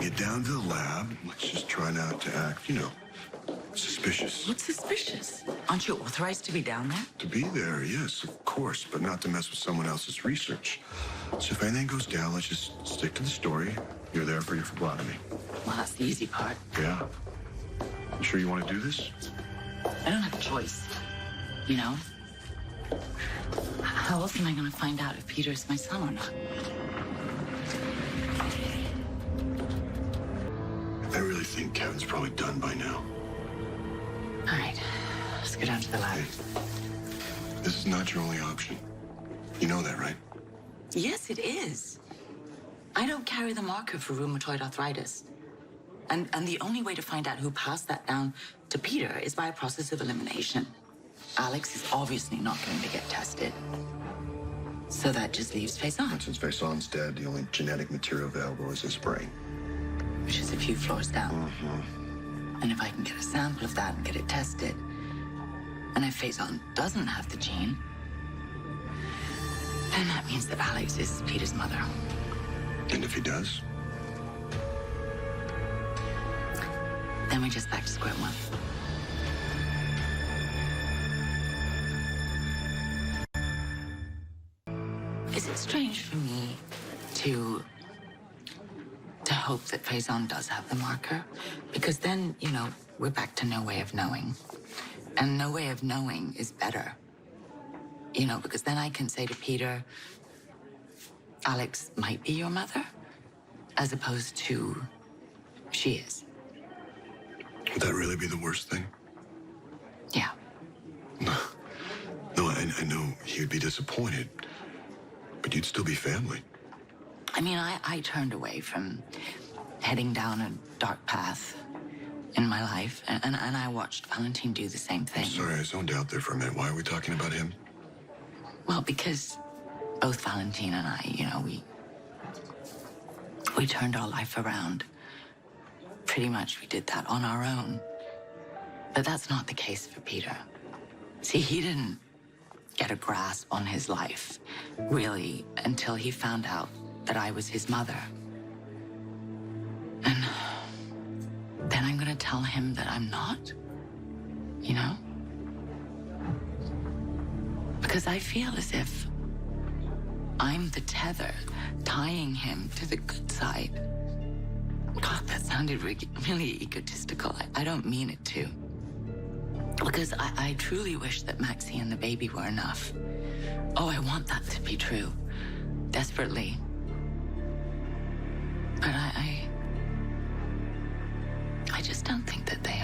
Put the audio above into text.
get down to the lab, let's just try not to act, suspicious. What's suspicious? Aren't you authorized to be down there? To be there, yes, of course, but not to mess with someone else's research. So if anything goes down, let's just stick to the story. You're there for your phlebotomy. Well, that's the easy part. Yeah. You sure you want to do this? I don't have a choice, you know? How else am I going to find out if Peter is my son or not? I really think Kevin's probably done by now. All right, let's go down to the lab. Hey, this is not your only option. You know that, right? Yes, it is. I don't carry the marker for rheumatoid arthritis. And the only way to find out who passed that down to Peter is by a process of elimination. Alex is obviously not going to get tested. So that just leaves Faison, And since Faison's dead, the only genetic material available is his brain. which is a few floors down. Mm-hmm. And if I can get a sample of that and get it tested, and if Faison doesn't have the gene, then that means that Alex is Peter's mother. And if he does? Then we're just back to square one. Is it strange for me to hope that Faison does have the marker? Because then, we're back to no way of knowing. And no way of knowing is better. Because then I can say to Peter, Alex might be your mother, as opposed to she is. Would that really be the worst thing? Yeah. No, I know you'd be disappointed, but you'd still be family. I mean, I turned away from heading down a dark path in my life, and I watched Valentine do the same thing. Sorry, I zoned out there for a minute. Why are we talking about him? Well, because both Valentine and I, we turned our life around. Pretty much we did that on our own. But that's not the case for Peter. See, he didn't get a grasp on his life, really, until he found out that I was his mother. And then I'm gonna tell him that I'm not, Because I feel as if I'm the tether tying him to the good side. God, that sounded really egotistical. I don't mean it to. Because I truly wish that Maxie and the baby were enough. Oh, I want that to be true. Desperately. But I just don't think that they